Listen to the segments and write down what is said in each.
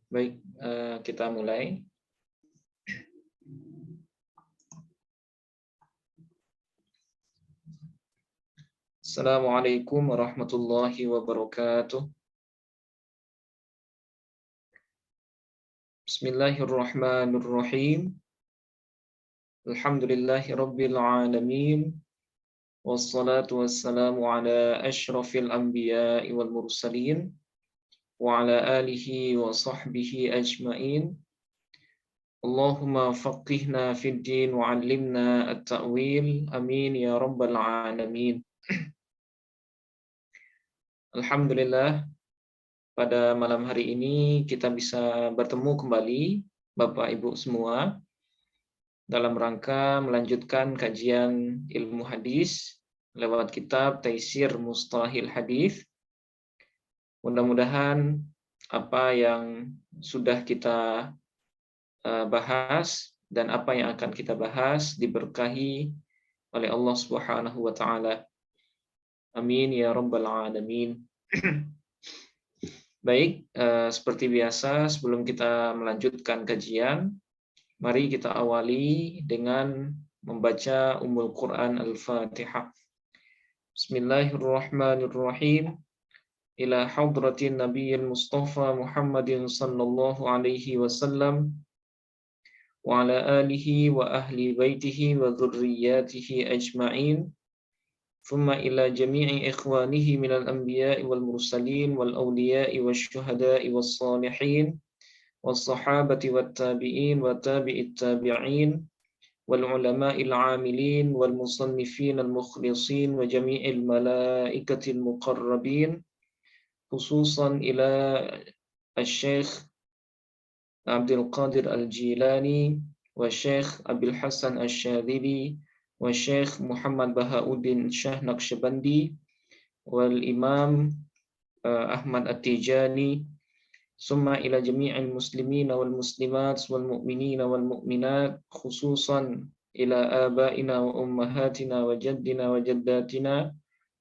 Baik, kita mulai. Assalamualaikum warahmatullahi wabarakatuh. Bismillahirrahmanirrahim. Alhamdulillahi rabbil alamin. Wassalatu wassalamu ala asyrafil anbiya'i wal mursalin. Wa ala alihi wa sahbihi ajma'in. Allahumma faqihna fid din wa 'allimna at-ta'wil. Amin ya rabbal alamin. Alhamdulillah, pada malam hari ini kita bisa bertemu kembali Bapak Ibu semua dalam rangka melanjutkan kajian ilmu hadis lewat kitab Taisir Mustalahil Hadis. Mudah-mudahan apa yang sudah kita bahas dan apa yang akan kita bahas diberkahi oleh Allah Subhanahu wa taala. Amin ya rabbal alamin. Baik, seperti biasa sebelum kita melanjutkan kajian, mari kita awali dengan membaca Ummul Quran Al-Fatihah. Bismillahirrahmanirrahim. Ila hadratin Nabiyil Mustafa Muhammadin sallallahu alaihi wasallam wa ala alihi wa ahli baitihi wa dhurriyyatihi ajma'in. ثم إلى جميع إخوانه من الأنبياء والمرسلين والأولياء والشهداء والصالحين والصحابة والتابعين وتابع التابعين والعلماء العاملين والمصنفين المخلصين وجميع الملائكة المقربين خصوصا إلى الشيخ عبد القادر الجيلاني والشيخ أبي الحسن الشاذلي والشيخ محمد بهاء-الدين Shah Naqsyabandi والإمام أحمد التيجاني ثم إلى جميع المسلمين والمسلمات والمؤمنين والمؤمنات خصوصا إلى آبائنا وأمهاتنا وجدنا وجداتنا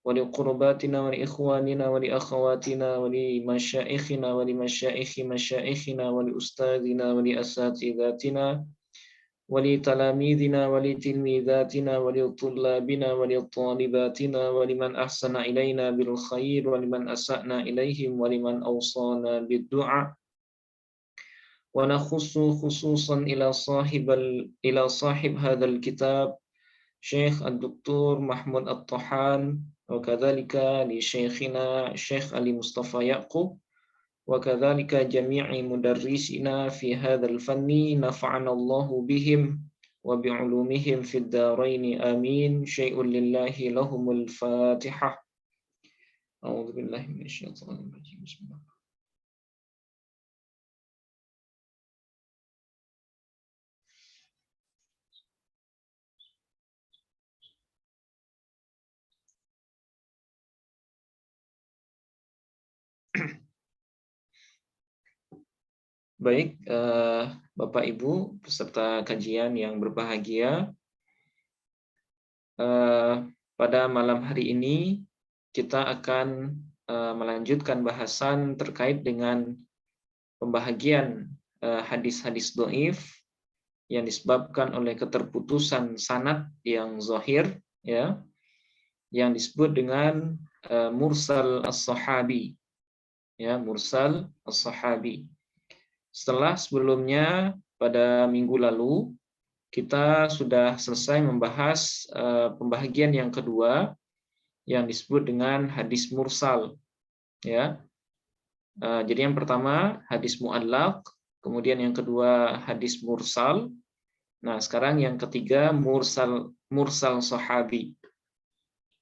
ولقرباتنا ولإخواننا ولأخواتنا ولمشائخنا ولمشائخ مشائخنا ولأستاذنا ولأساتذتنا ولتلاميذنا ولتلميذاتنا ولطلابنا ولطالباتنا ولمن أحسن إلينا بالخير ولمن أسأنا إليهم ولمن أوصانا بالدعاء ونخص خصوصا إلى صاحب هذا الكتاب شيخ الدكتور محمود الطحان وكذلك لشيخنا الشيخ علي مصطفى يعقوب وكذلك جميع مدرسنا في هذا الفن نفعنا الله بهم وبعلومهم في الدارين آمين. شيء لله لهم الفاتحة. أعوذ بالله من الشيطان الرجيم. بسم الله. Baik, Bapak Ibu peserta kajian yang berbahagia, pada malam hari ini kita akan melanjutkan bahasan terkait dengan pembahagian hadis-hadis dhaif yang disebabkan oleh keterputusan sanad yang zahir, ya, yang disebut dengan mursal as-sahabi, ya, mursal as-sahabi. Setelah sebelumnya pada minggu lalu kita sudah selesai membahas pembahagian yang kedua yang disebut dengan hadis mursal, ya. Jadi yang pertama hadis mu'allaq, kemudian yang kedua hadis mursal. Nah, sekarang yang ketiga mursal sahabi.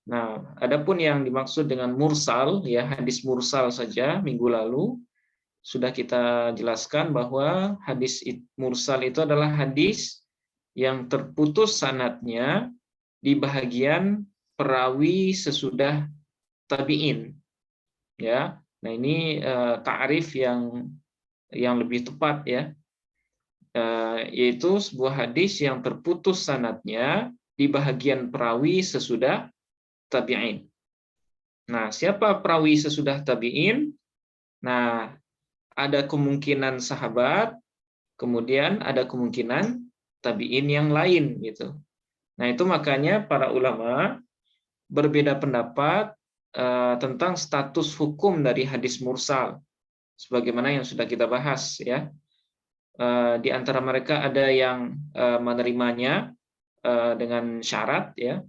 Nah, adapun yang dimaksud dengan mursal, ya, hadis mursal saja minggu lalu sudah kita jelaskan bahwa hadis mursal itu adalah hadis yang terputus sanadnya di bahagian perawi sesudah tabi'in, ya. Nah, ini ta'rif yang lebih tepat, ya, yaitu sebuah hadis yang terputus sanadnya di bahagian perawi sesudah tabi'in. Nah, siapa perawi sesudah tabi'in? Nah, ada kemungkinan sahabat, kemudian ada kemungkinan tabi'in yang lain gitu. Nah, itu makanya para ulama berbeda pendapat tentang status hukum dari hadis mursal sebagaimana yang sudah kita bahas ya. Di antara mereka ada yang menerimanya dengan syarat ya.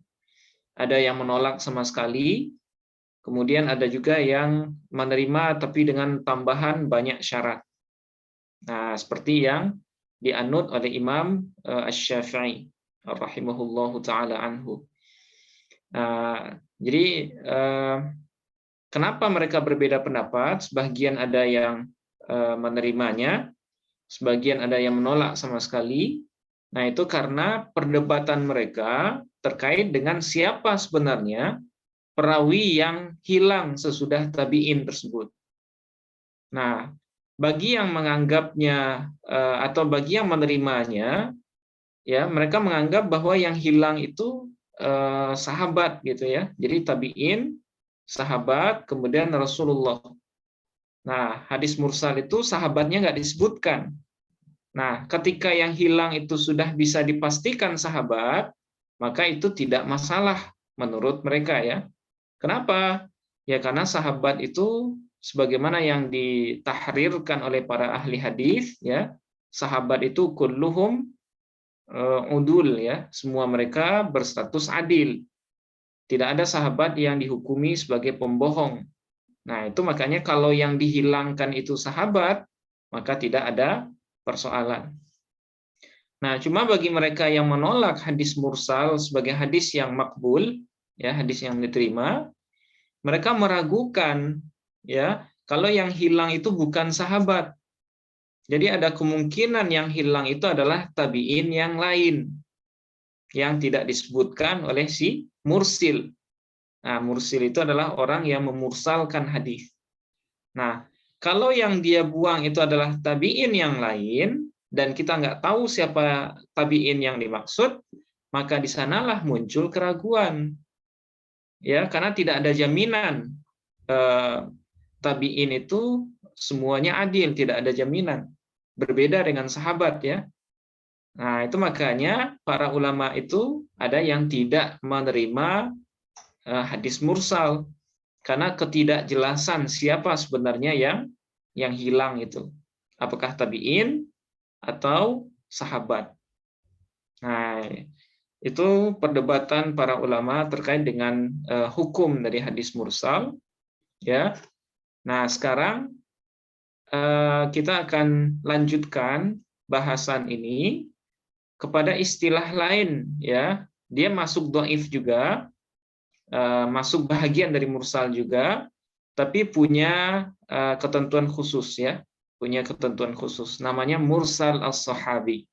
Ada yang menolak sama sekali. Kemudian ada juga yang menerima tapi dengan tambahan banyak syarat. Nah, seperti yang dianut oleh Imam Asy-Syafi'i rahimahullahu taala anhu. Jadi kenapa mereka berbeda pendapat? Sebagian ada yang menerimanya, sebagian ada yang menolak sama sekali. Nah, itu karena perdebatan mereka terkait dengan siapa sebenarnya perawi yang hilang sesudah tabi'in tersebut. Nah, bagi yang menganggapnya atau bagi yang menerimanya, ya mereka menganggap bahwa yang hilang itu sahabat gitu ya. Jadi tabi'in, sahabat, kemudian Rasulullah. Nah, hadis mursal itu sahabatnya nggak disebutkan. Nah, ketika yang hilang itu sudah bisa dipastikan sahabat, maka itu tidak masalah menurut mereka ya. Kenapa? Ya karena sahabat itu sebagaimana yang ditahrirkan oleh para ahli hadis ya, sahabat itu kulluhum udul ya, semua mereka berstatus adil. Tidak ada sahabat yang dihukumi sebagai pembohong. Nah, itu makanya kalau yang dihilangkan itu sahabat, maka tidak ada persoalan. Nah, cuma bagi mereka yang menolak hadis mursal sebagai hadis yang makbul, ya hadis yang diterima, mereka meragukan ya kalau yang hilang itu bukan sahabat. Jadi ada kemungkinan yang hilang itu adalah tabi'in yang lain yang tidak disebutkan oleh si mursil. Nah, mursil itu adalah orang yang memursalkan hadis. Nah, kalau yang dia buang itu adalah tabi'in yang lain dan kita nggak tahu siapa tabi'in yang dimaksud, maka di sanalah muncul keraguan. Ya, karena tidak ada jaminan tabi'in itu semuanya adil, tidak ada jaminan. Berbeda dengan sahabat ya. Nah, itu makanya para ulama itu ada yang tidak menerima hadis mursal karena ketidakjelasan siapa sebenarnya yang hilang itu. Apakah tabi'in atau sahabat. Nah, itu perdebatan para ulama terkait dengan hukum dari hadis mursal ya. Nah, sekarang kita akan lanjutkan bahasan ini kepada istilah lain ya. Dia masuk dhaif juga, masuk bahagian dari mursal juga, tapi punya ketentuan khusus ya, punya ketentuan khusus. Namanya mursal as-sahabi.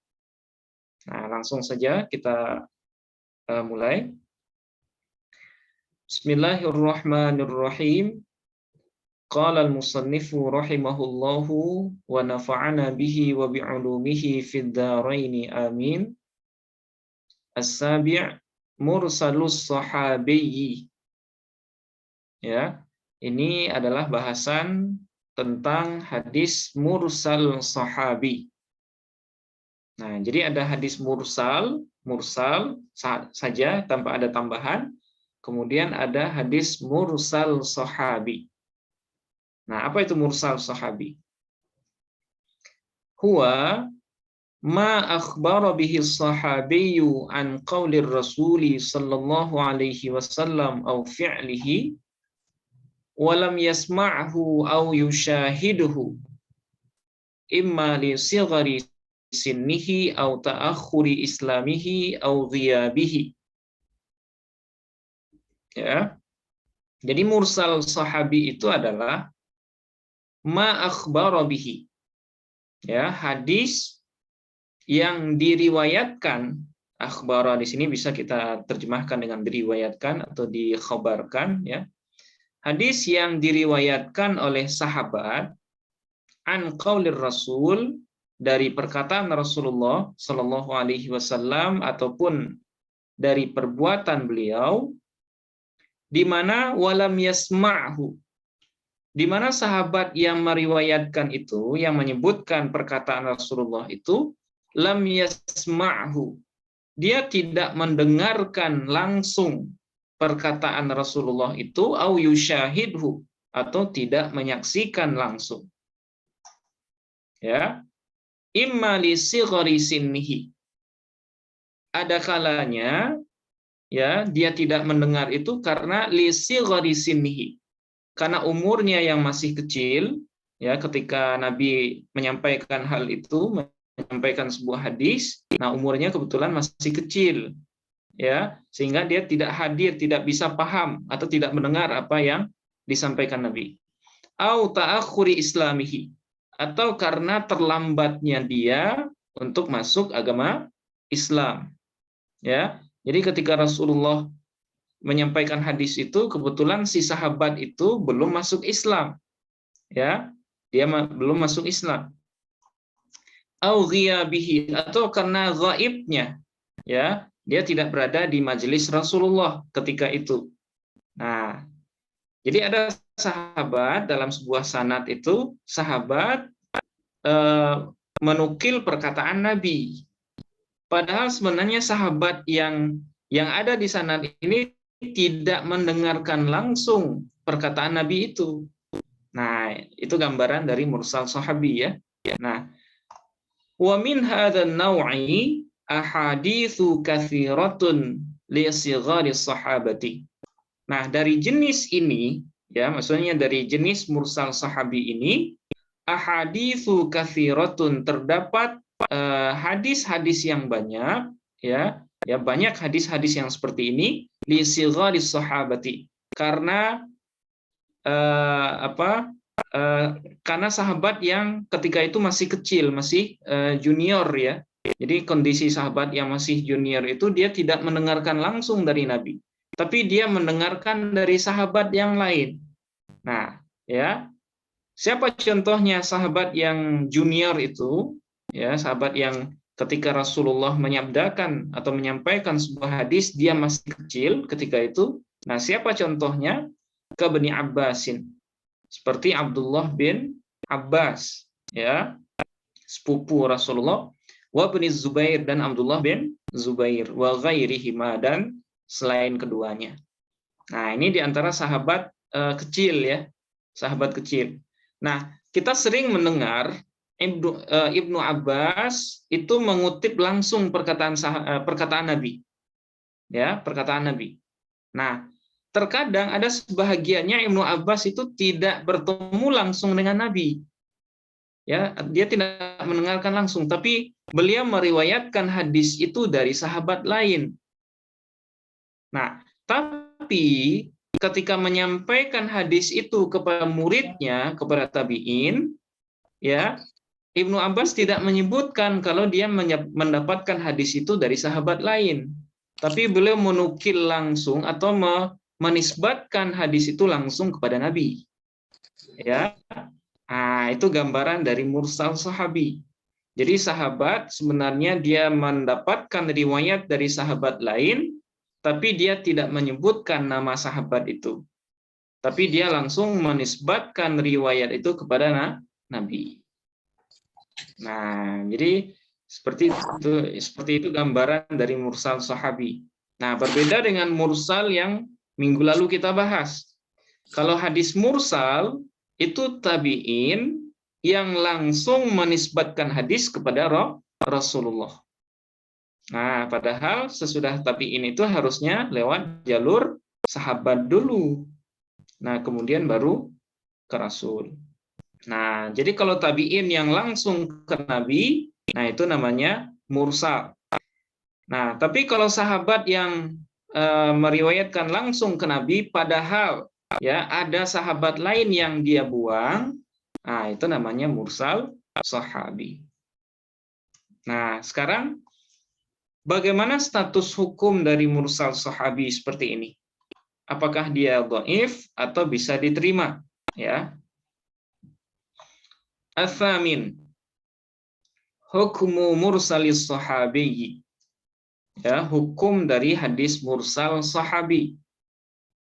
Nah, langsung saja kita mulai. Bismillahirrahmanirrahim. Qala al-musannifu rahimahullahu wa nafa'ana bihi wa bi'ulumihi fid dharaini amin. As-sabi' mursalus sahabiyyi. Ya, ini adalah bahasan tentang hadis mursal sahabi. Nah, jadi ada hadis mursal saja tanpa ada tambahan. Kemudian ada hadis mursal sahabi. Nah, apa itu mursal sahabi? Huwa ma akhbara bihi sahabiyyu an qaulir rasuli sallallahu alaihi wasallam au fi'lihi wa lam yasma'hu au yushahiduhu imma li sighari sinnihi au ta'akhuri islamihi au ghiyabihi. Ya. Jadi mursal sahabi itu adalah ma akhbara bihi. Ya, hadis yang diriwayatkan, akhbara di sini bisa kita terjemahkan dengan diriwayatkan atau dikhabarkan ya. Hadis yang diriwayatkan oleh sahabat an qaulir rasul, dari perkataan Rasulullah Shallallahu alaihi wasallam ataupun dari perbuatan beliau, di mana walam yasma'hu, di mana sahabat yang meriwayatkan itu, yang menyebutkan perkataan Rasulullah itu, lam yasma'hu, dia tidak mendengarkan langsung perkataan Rasulullah itu, au yusyahidhu, atau tidak menyaksikan langsung. Ya, imma li sighari sinnihi. Ada kalanya ya dia tidak mendengar itu karena li sighari sinnihi, karena umurnya yang masih kecil ya ketika Nabi menyampaikan hal itu, menyampaikan sebuah hadis, nah umurnya kebetulan masih kecil ya, sehingga dia tidak hadir, tidak bisa paham atau tidak mendengar apa yang disampaikan Nabi. Au ta'akhuri islamihi, atau karena terlambatnya dia untuk masuk agama Islam ya. Jadi ketika Rasulullah menyampaikan hadis itu, kebetulan si sahabat itu belum masuk Islam ya, dia belum masuk Islam. Au ghiyabihi, atau karena gaibnya ya, dia tidak berada di majelis Rasulullah ketika itu. Nah, jadi ada sahabat dalam sebuah sanad itu, sahabat menukil perkataan Nabi. Padahal sebenarnya sahabat yang ada di sanad ini tidak mendengarkan langsung perkataan Nabi itu. Nah, itu gambaran dari mursal sahabi ya. Nah, wa min hadzal naw'i ahaditsu katsiratun li sighari sahabati. Nah, dari jenis ini ya, maksudnya dari jenis mursal sahabi ini, ahaditsu katsiratun, terdapat hadis-hadis yang banyak ya, banyak hadis-hadis yang seperti ini li sighari sahabati, karena karena sahabat yang ketika itu masih kecil, masih junior ya. Jadi kondisi sahabat yang masih junior itu dia tidak mendengarkan langsung dari Nabi, tapi dia mendengarkan dari sahabat yang lain. Nah, ya, siapa contohnya sahabat yang junior itu? Ya, sahabat yang ketika Rasulullah menyabdakan atau menyampaikan sebuah hadis dia masih kecil ketika itu. Nah, siapa contohnya? Ke Bani Abbasin, seperti Abdullah bin Abbas ya, sepupu Rasulullah, wa bin Zubair, dan Abdullah bin Zubair, wa ghairihima, dan selain keduanya. Nah, ini diantara sahabat kecil ya, sahabat kecil. Nah, kita sering mendengar Ibnu Abbas itu mengutip langsung perkataan Nabi, ya, perkataan Nabi. Nah, terkadang ada sebahagiannya Ibnu Abbas itu tidak bertemu langsung dengan Nabi. Ya, dia tidak mendengarkan langsung, tapi beliau meriwayatkan hadis itu dari sahabat lain. Nah, tapi ketika menyampaikan hadis itu kepada muridnya, kepada tabi'in, ya, Ibnu Abbas tidak menyebutkan kalau dia mendapatkan hadis itu dari sahabat lain, tapi beliau menukil langsung atau menisbatkan hadis itu langsung kepada Nabi. Ya, nah, itu gambaran dari mursal sahabi. Jadi sahabat sebenarnya dia mendapatkan riwayat dari sahabat lain, tapi dia tidak menyebutkan nama sahabat itu, tapi dia langsung menisbatkan riwayat itu kepada Nabi. Nah, jadi seperti itu gambaran dari mursal sahabi. Nah, berbeda dengan mursal yang minggu lalu kita bahas. Kalau hadis mursal itu tabi'in yang langsung menisbatkan hadis kepada Rasulullah. Nah, padahal sesudah tabi'in itu harusnya lewat jalur sahabat dulu. Nah, kemudian baru ke Rasul. Nah, jadi kalau tabi'in yang langsung ke Nabi, nah itu namanya mursal. Nah, tapi kalau sahabat yang meriwayatkan langsung ke Nabi, padahal ya ada sahabat lain yang dia buang, nah itu namanya mursal sahabi. Nah, sekarang bagaimana status hukum dari mursal sahabi seperti ini? Apakah dia dhaif atau bisa diterima? Ya. Atsamin, hukmu mursalis sahabi. Ya, hukum dari hadis mursal sahabi.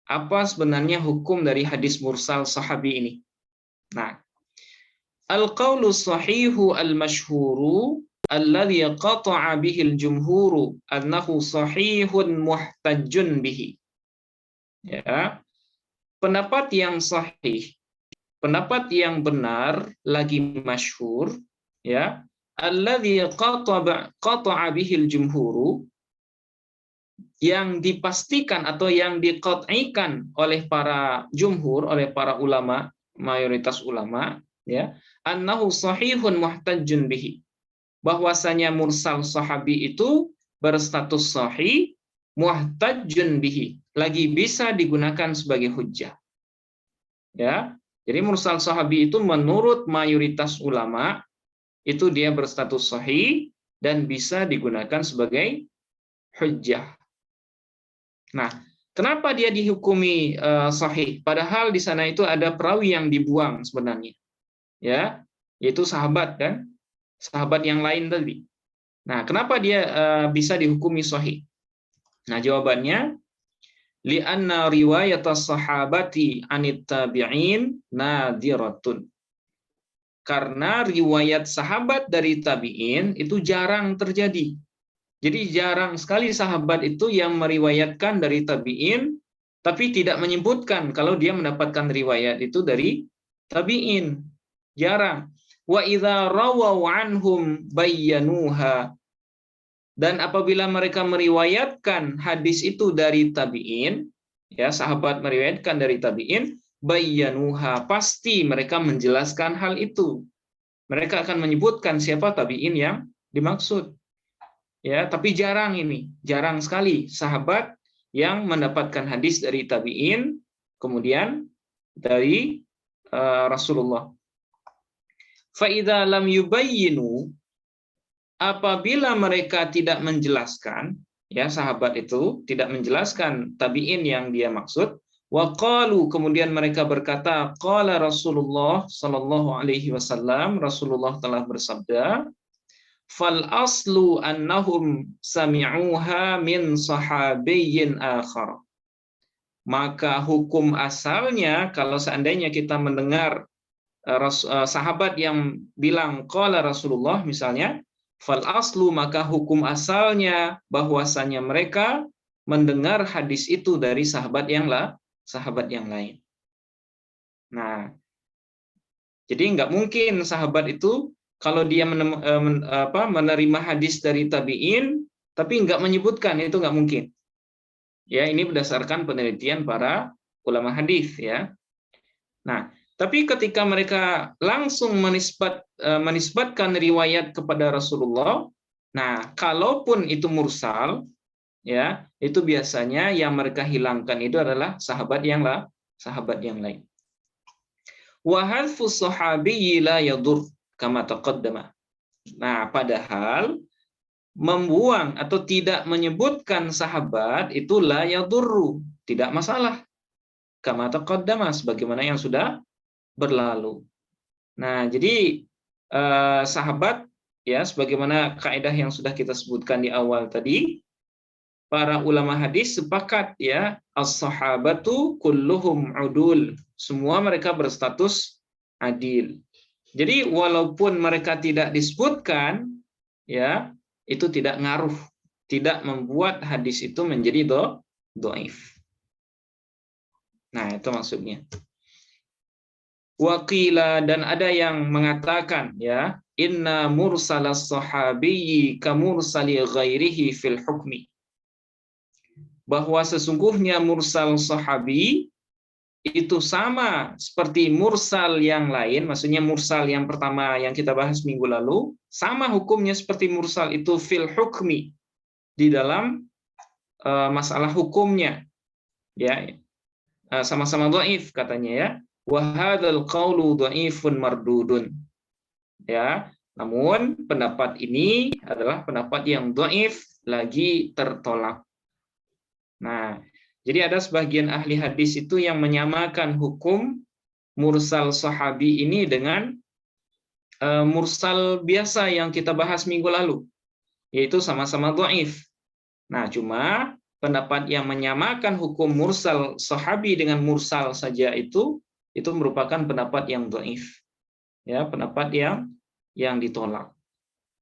Apa sebenarnya hukum dari hadis mursal sahabi ini? Nah, al-qaulu sahihu al-mashhuru alladhi qata'a bihi al-jumhuru annahu sahihun muhtajjun bihi. Ya, pendapat yang sahih, pendapat yang benar lagi masyhur, ya, alladzi qata'a bihil jumhuru, yang dipastikan atau yang diqat'ikan oleh para jumhur, oleh para ulama, mayoritas ulama, ya, annahu sahihun muhtajjun bihi, bahwasanya mursal sahabi itu berstatus sahih, muhtajjun bihi, lagi bisa digunakan sebagai hujjah. Ya, jadi mursal sahabi itu menurut mayoritas ulama itu dia berstatus sahih dan bisa digunakan sebagai hujjah. Nah, kenapa dia dihukumi sahih? Padahal di sana itu ada perawi yang dibuang sebenarnya, ya, yaitu sahabat kan, sahabat yang lain tadi. Nah, kenapa dia bisa dihukumi sahih? Nah, jawabannya li'anna riwayat as-sahabati anit tabi'in nadiratun. Karena riwayat sahabat dari tabi'in itu jarang terjadi. Jadi jarang sekali sahabat itu yang meriwayatkan dari tabi'in tapi tidak menyebutkan kalau dia mendapatkan riwayat itu dari tabi'in. Jarang. Wa idza rawaw anhum bayyanuha. Dan apabila mereka meriwayatkan hadis itu dari tabi'in, ya, sahabat meriwayatkan dari tabi'in, bayyanuha, pasti mereka menjelaskan hal itu. Mereka akan menyebutkan siapa tabi'in yang dimaksud. Ya, tapi jarang ini, jarang sekali sahabat yang mendapatkan hadis dari tabi'in kemudian dari Rasulullah. Fa idza lam yubayyinu, apabila mereka tidak menjelaskan, ya, sahabat itu tidak menjelaskan tabi'in yang dia maksud, waqalu, kemudian mereka berkata, qala Rasulullah sallallahu alaihi wasallam, Rasulullah telah bersabda, fal aslu annahum sami'uha min sahabiyyin akhar. Maka hukum asalnya kalau seandainya kita mendengar sahabat yang bilang qala Rasulullah misalnya, fal aslu, maka hukum asalnya bahwasanya mereka mendengar hadis itu dari sahabat yang lain. Nah, jadi nggak mungkin sahabat itu kalau dia menerima hadis dari tabi'in tapi nggak menyebutkan, itu nggak mungkin. Ya, ini berdasarkan penelitian para ulama hadis, ya. Nah, tapi ketika mereka langsung menisbatkan riwayat kepada Rasulullah, nah, kalaupun itu mursal, ya, itu biasanya yang mereka hilangkan itu adalah sahabat yang lain. Wa hadfu sahabiyyi la yadur kama taqaddama. Nah, padahal membuang atau tidak menyebutkan sahabat itu la yadurru, tidak masalah. Kama taqaddama, sebagaimana yang sudah berlalu. Nah, jadi sahabat, ya, sebagaimana kaidah yang sudah kita sebutkan di awal tadi, para ulama hadis sepakat, ya, as-sahabatu kulluhum udul. Semua mereka berstatus adil. Jadi walaupun mereka tidak disebutkan, ya, itu tidak ngaruh, tidak membuat hadis itu menjadi dhaif. Nah, itu maksudnya. Waqila, dan ada yang mengatakan, ya, inna mursalas sahabiyyi kamursali ghairihi fil hukmi, bahwa sesungguhnya mursal sahabi itu sama seperti mursal yang lain, maksudnya mursal yang pertama yang kita bahas minggu lalu, sama hukumnya seperti mursal itu fil hukmi, di dalam masalah hukumnya, ya, sama-sama dhaif katanya, ya. Wa hadzal qaulu dhaifun mardudun. Ya, namun pendapat ini adalah pendapat yang dhaif, lagi tertolak. Nah, jadi ada sebagian ahli hadis itu yang menyamakan hukum mursal sahabi ini dengan mursal biasa yang kita bahas minggu lalu, yaitu sama-sama dhaif. Nah, cuma pendapat yang menyamakan hukum mursal sahabi dengan mursal saja itu itu merupakan pendapat yang dhaif, ya, pendapat yang ditolak.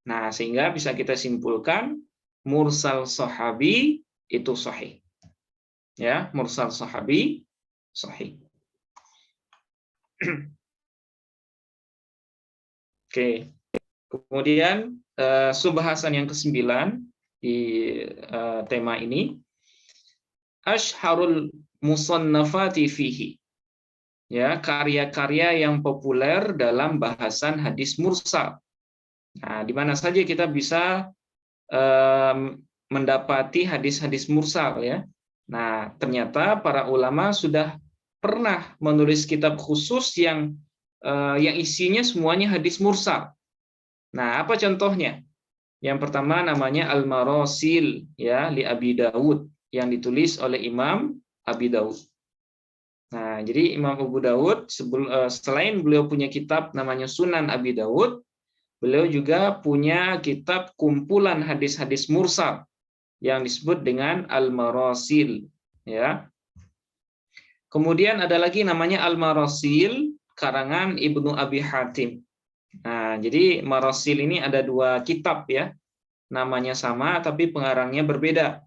Nah, sehingga bisa kita simpulkan mursal sahabi itu sahih. Ya, mursal sahabi sahih. Oke. Kemudian subbahasan yang ke-9 di tema ini, asyharul musannafati fihi. Ya, karya-karya yang populer dalam bahasan hadis mursal. Nah, di mana saja kita bisa mendapati hadis-hadis mursal, ya. Nah, ternyata para ulama sudah pernah menulis kitab khusus yang isinya semuanya hadis mursal. Nah, apa contohnya? Yang pertama namanya Al-Marasil, ya, li Abi Dawud, yang ditulis oleh Imam Abi Dawud. Nah, jadi Imam Abu Dawud selain beliau punya kitab namanya Sunan Abi Dawud, beliau juga punya kitab kumpulan hadis-hadis mursal yang disebut dengan Al-Marasil, ya. Kemudian ada lagi namanya Al-Marasil karangan Ibnu Abi Hatim. Nah, jadi Marasil ini ada 2 kitab, ya. Namanya sama tapi pengarangnya berbeda.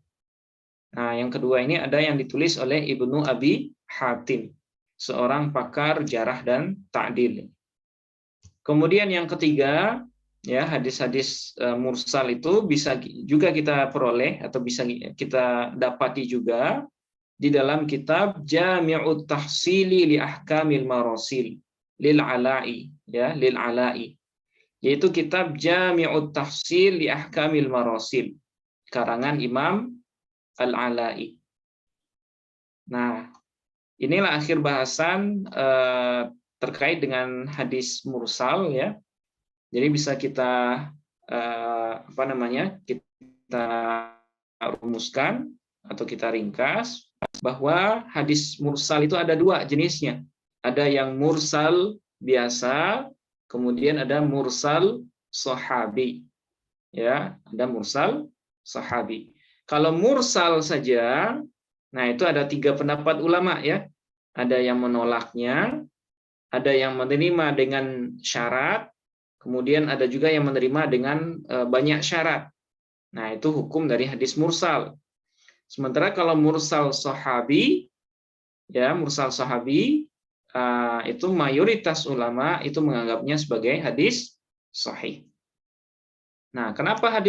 Nah, yang kedua ini ada yang ditulis oleh Ibnu Abi Hatim, seorang pakar jarah dan ta'dil. Kemudian yang ketiga, ya, hadis-hadis mursal itu bisa juga kita peroleh atau bisa kita dapati juga di dalam kitab Jami'ut Tahsili li Ahkamil Marasil lil Ala'i, ya, lil Ala'i. Yaitu kitab Jami'ut Tahsil li Ahkamil Marasil karangan Imam Al-Ala'i. Nah, inilah akhir bahasan terkait dengan hadis mursal, ya. Jadi bisa kita kita rumuskan atau kita ringkas bahwa hadis mursal itu ada 2 jenisnya. Ada yang mursal biasa, kemudian ada mursal sahabi. Ya, ada mursal sahabi. Kalau mursal saja, nah itu ada 3 pendapat ulama, ya. Ada yang menolaknya, ada yang menerima dengan syarat, kemudian ada juga yang menerima dengan banyak syarat. Nah, itu hukum dari hadis mursal. Sementara kalau mursal sahabi, ya, mursal sahabi itu mayoritas ulama itu menganggapnya sebagai hadis sahih. Nah, kenapa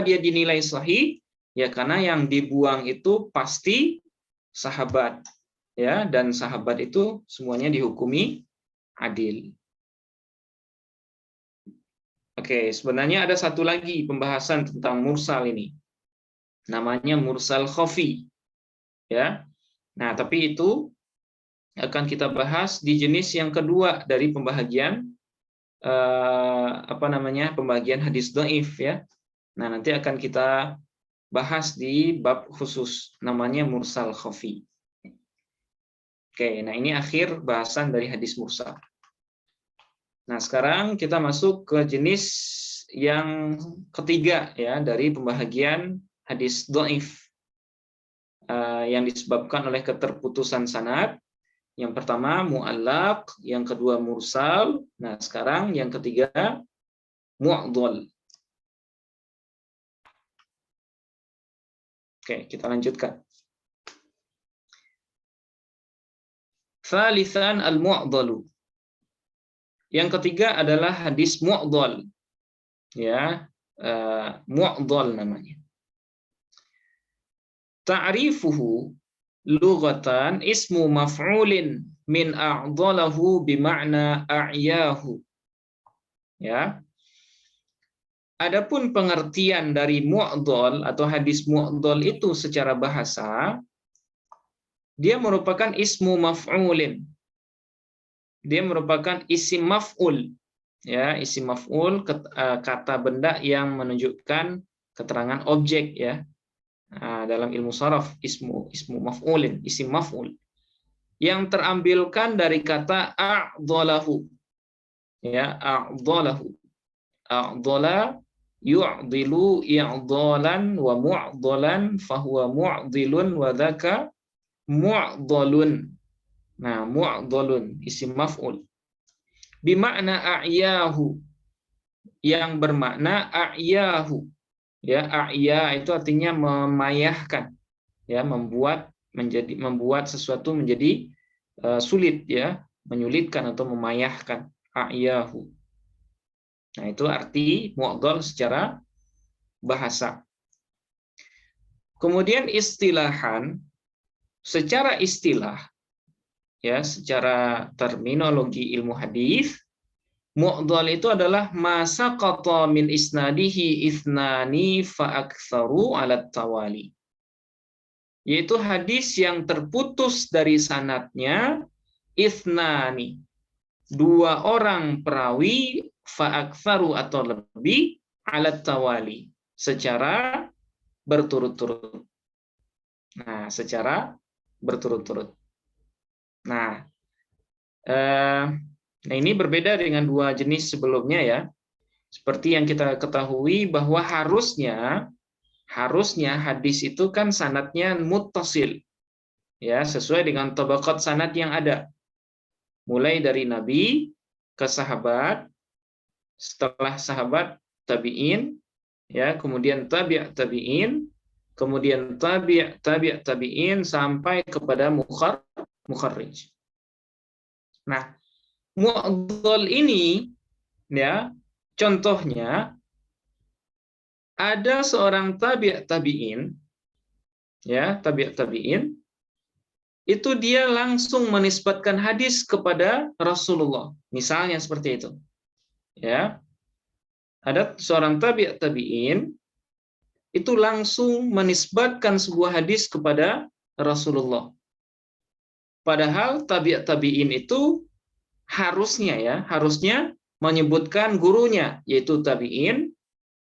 dia dinilai sahih? Ya, karena yang dibuang itu pasti sahabat, ya, dan sahabat itu semuanya dihukumi adil. Oke, sebenarnya ada satu lagi pembahasan tentang mursal ini. Namanya mursal khafi, ya. Nah, tapi itu akan kita bahas di jenis yang kedua dari pembagian pembagian hadis dhaif, ya. Nah, nanti akan kita bahas di bab khusus namanya mursal khafi. Oke, nah ini akhir bahasan dari hadis mursal. Nah, sekarang kita masuk ke jenis yang ketiga, ya, dari pembagian hadis dhaif yang disebabkan oleh keterputusan sanad. Yang pertama mu'allaq, yang kedua mursal. Nah, sekarang yang ketiga mu'dhal. Oke, kita lanjutkan. Tsalitsan al-mu'dhalu. Yang ketiga adalah hadis mu'dhal. Ya, mu'dhal namanya. Ta'rifuhu lughatan ismu maf'ulin min a'dhalahu bima'na a'yahu. Ya. Adapun pengertian dari mu'dhal atau hadis mu'dhal itu secara bahasa, dia merupakan ismu maf'ulin. Dia merupakan isim maf'ul. Ya, isim maf'ul, kata benda yang menunjukkan keterangan objek, ya. Dalam ilmu sharaf ismu maf'ulin, isim maf'ul. Yang terambilkan dari kata a'dhalahu. Ya, a'dhalahu. A'dhala yu'dilu i'dhalan wa mu'dhalan fahuwa mu'dhilun wa dzaka mu'dhalun. Nah, mu'dhalun isim maf'ul. Bimakna a'yahu, yang bermakna a'yahu. Ya, a'ya itu artinya memayahkan, ya, membuat sesuatu menjadi sulit, ya, menyulitkan atau memayahkan. A'yahu. Nah, itu arti mu'dhal secara bahasa. Kemudian istilahan, secara istilah, ya, secara terminologi ilmu hadis, mu'dhal itu adalah masa qata min isnadihi ithnani fa aktsaru ala tawali. Yaitu hadis yang terputus dari sanadnya ithnani, dua orang perawi, fa aktsaru atau lebih, ala tawali, secara berturut-turut. Nah, secara berturut-turut. Nah, ini berbeda dengan dua jenis sebelumnya, ya. Seperti yang kita ketahui bahwa harusnya hadis itu kan sanadnya muttasil, ya, sesuai dengan tabaqat sanad yang ada. Mulai dari Nabi ke sahabat, setelah sahabat tabi'in, ya, kemudian tabi'in, kemudian tabi'in sampai kepada mukharrij. Nah, mu'dhal ini, ya, contohnya ada seorang tabi'in, ya, tabi'in, itu dia langsung menisbatkan hadis kepada Rasulullah. Misalnya seperti itu. Ya. Ada seorang tabi'in itu langsung menisbatkan sebuah hadis kepada Rasulullah. Padahal tabi'in itu harusnya menyebutkan gurunya, yaitu tabi'in,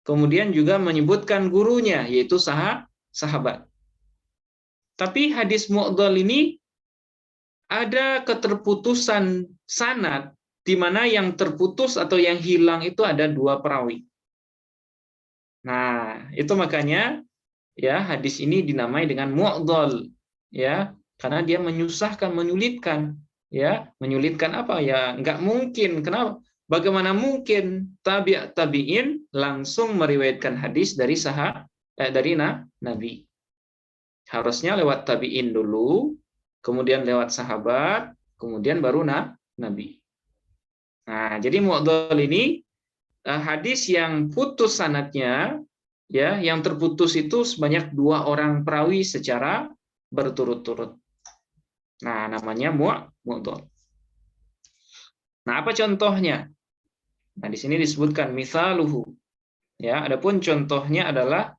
kemudian juga menyebutkan gurunya, yaitu sahabat. Tapi hadis mu'dhal ini ada keterputusan sanad, di mana yang terputus atau yang hilang itu ada dua perawi. Nah, itu makanya, ya, hadis ini dinamai dengan mu'dhal, ya, karena dia menyusahkan, menyulitkan, ya, menyulitkan apa, ya, nggak mungkin. Kenapa? Bagaimana mungkin tabi'in langsung meriwayatkan hadis dari Nabi? Harusnya lewat tabi'in dulu, kemudian lewat sahabat, kemudian baru Nabi. Nah, jadi mu'dhal ini hadis yang putus sanadnya, ya, yang terputus itu sebanyak dua orang perawi secara berturut-turut. Nah, namanya mu'dhal. Nah, apa contohnya? Nah, di sini disebutkan mithaluhu. Ya, adapun contohnya adalah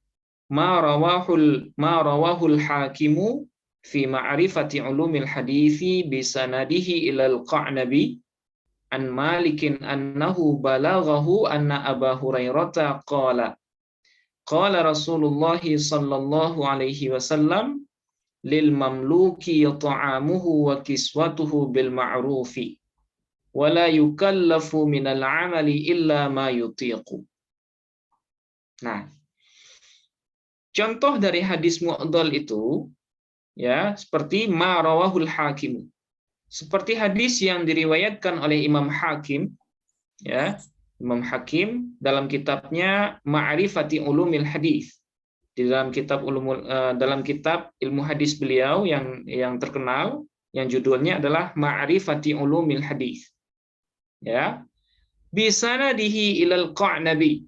ma rawahul hakimu fi ma'rifati ulumil hadithi bi sanadihi ilal qa'nabi an malikin annahu balaghahu anna Aba Hurairah qala Rasulullah sallallahu alaihi wasallam lil mamluki ta'amuhu wa kiswatuhu bil ma'rufi wa la yukallafu minal amali illa ma yutiqu. Nah, contoh dari hadis mu'dhal itu, ya, seperti ma rawahul hakim. Seperti hadis yang diriwayatkan oleh Imam Hakim, ya, Imam Hakim dalam kitabnya Ma'rifati Ulumil Hadis. Di dalam kitab ilmu hadis beliau yang terkenal, yang judulnya adalah Ma'rifati Ulumil Hadis. Ya. Bisanadihi ilal Qa'nabi.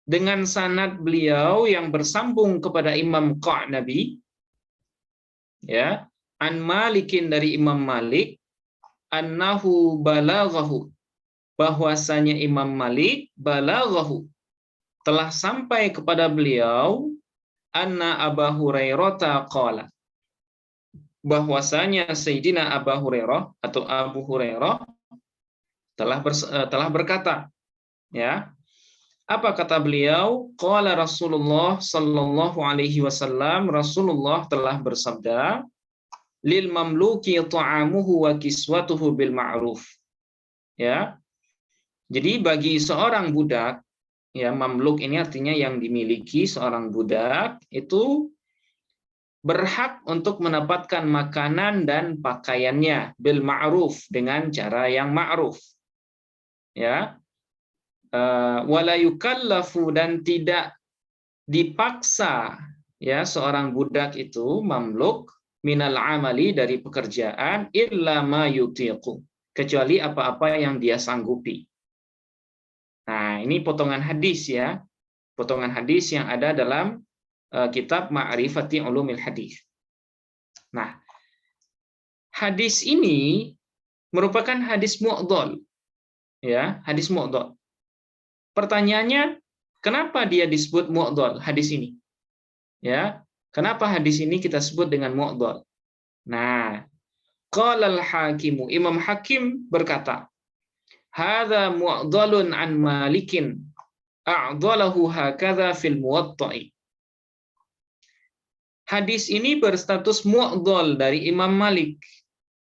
Dengan sanad beliau yang bersambung kepada Imam Qa'nabi, ya, an Malikin dari Imam Malik, annahu balaghahu, bahwasanya Imam Malik balaghahu, telah sampai kepada beliau, anna Aba Hurairah qala, bahwasanya Sayyidina Abu Hurairah atau Abu Hurairah telah berkata, ya. Apa kata beliau? Qala Rasulullah sallallahu alaihi wasallam, Rasulullah telah bersabda, lil mamluki ta'amuhu wa kiswatuhu bil ma'ruf. Ya. Jadi bagi seorang budak, ya, mamluk ini artinya yang dimiliki seorang budak, itu berhak untuk mendapatkan makanan dan pakaiannya bil ma'ruf, dengan cara yang ma'ruf. Ya. Wala yukallafu, dan tidak dipaksa ya seorang budak itu mamluk minal amali, dari pekerjaan, illa ma yutiqu, kecuali apa-apa yang dia sanggupi. Nah, ini potongan hadis ya. Potongan hadis yang ada dalam kitab Ma'rifati Ulumil Hadis. Nah, hadis ini merupakan hadis mu'dhal ya, hadis mu'dhal. Pertanyaannya, kenapa dia disebut mu'dhal hadis ini? Ya, kenapa hadis ini kita sebut dengan mu'dhal? Nah, qala al-Hakimu, Imam Hakim berkata, hadza mu'dhalun an Malikin, a'dhalahu hakadha fil Muwatta'i. Hadis ini berstatus mu'dhal dari Imam Malik,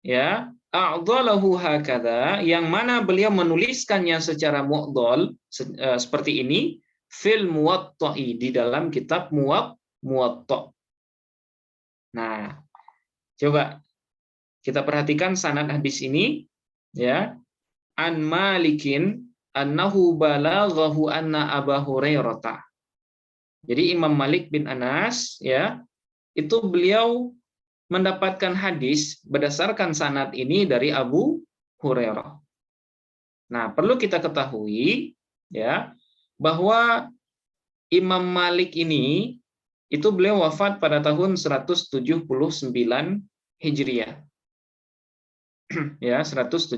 ya, a'dhalahu hakadha, yang mana beliau menuliskannya secara mu'dhal seperti ini, fil Muwatta'i, di dalam kitab Muwatta'. Nah, coba kita perhatikan sanad hadis ini ya. An Malikin annahu balaghahu anna Aba Hurairah. Jadi Imam Malik bin Anas ya, itu beliau mendapatkan hadis berdasarkan sanad ini dari Abu Hurairah. Nah, perlu kita ketahui ya bahwa Imam Malik ini itu beliau wafat pada tahun 179 Hijriah. Ya, 179.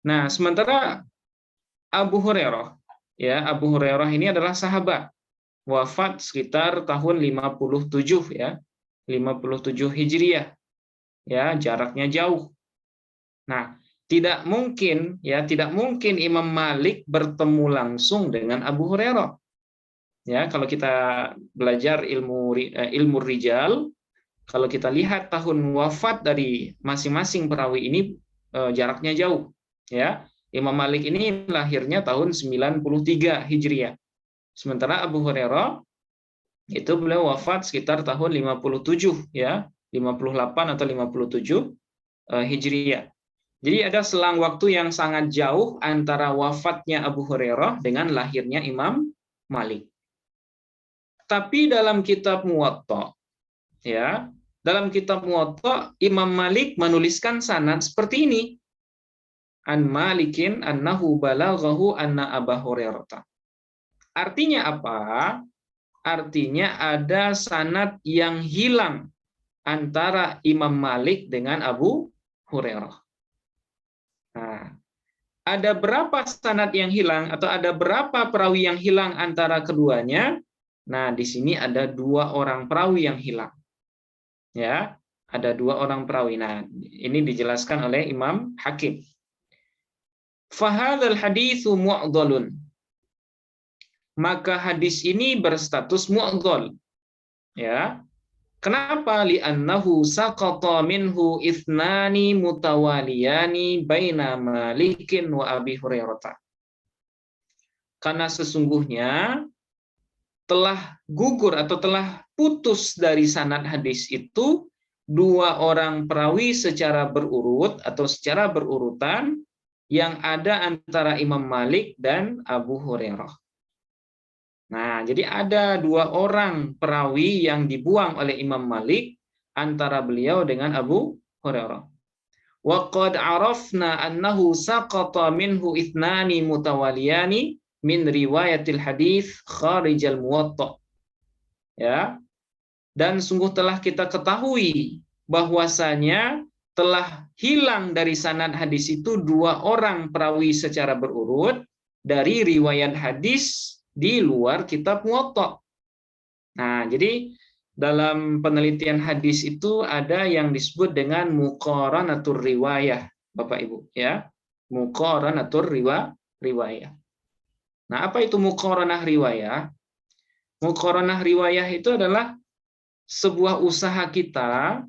Nah, sementara Abu Hurairah, ya, Abu Hurairah ini adalah sahabat, wafat sekitar tahun 57 ya, 57 Hijriah. Ya, jaraknya jauh. Nah, tidak mungkin Imam Malik bertemu langsung dengan Abu Hurairah. Ya, kalau kita belajar ilmu rijal, kalau kita lihat tahun wafat dari masing-masing perawi ini jaraknya jauh, ya. Imam Malik ini lahirnya tahun 93 Hijriah. Sementara Abu Hurairah itu beliau wafat sekitar tahun 57 ya, 58 atau 57 Hijriah. Jadi ada selang waktu yang sangat jauh antara wafatnya Abu Hurairah dengan lahirnya Imam Malik. Tapi dalam kitab Muwatta, ya, dalam kitab Muwatta Imam Malik menuliskan sanad seperti ini. An Malikin annahu balaghahu anna Aba Hurairah. Artinya apa? Artinya ada sanad yang hilang antara Imam Malik dengan Abu Hurairah. Nah, ada berapa sanad yang hilang atau ada berapa perawi yang hilang antara keduanya? Nah, di sini ada 2 orang perawi yang hilang. Ya, ada 2 orang perawi. Nah, ini dijelaskan oleh Imam Hakim. Fahadzal haditsu mu'dhalun. Maka hadis ini berstatus mu'dhal. Ya. Kenapa? Li'annahu saqata minhu ithnani mutawaliyani baina Malikin wa Abi Hurairah. Karena sesungguhnya telah gugur atau telah putus dari sanad hadis itu 2 orang perawi secara berurut atau secara berurutan yang ada antara Imam Malik dan Abu Hurairah. Nah, jadi ada 2 orang perawi yang dibuang oleh Imam Malik antara beliau dengan Abu Hurairah. Wa qad arafna annahu saqata minhu ithnani mutawaliyani min riwayatil hadis kharijal Muwatta. Ya. Dan sungguh telah kita ketahui bahwasanya telah hilang dari sanad hadis itu 2 orang perawi secara berurut dari riwayat hadis di luar kitab Muwatta. Nah, jadi dalam penelitian hadis itu ada yang disebut dengan muqaranatur riwayah, Bapak Ibu, ya. Muqaranatur riwayah. Nah, apa itu muqaranah riwayah? Muqaranah riwayah itu adalah sebuah usaha kita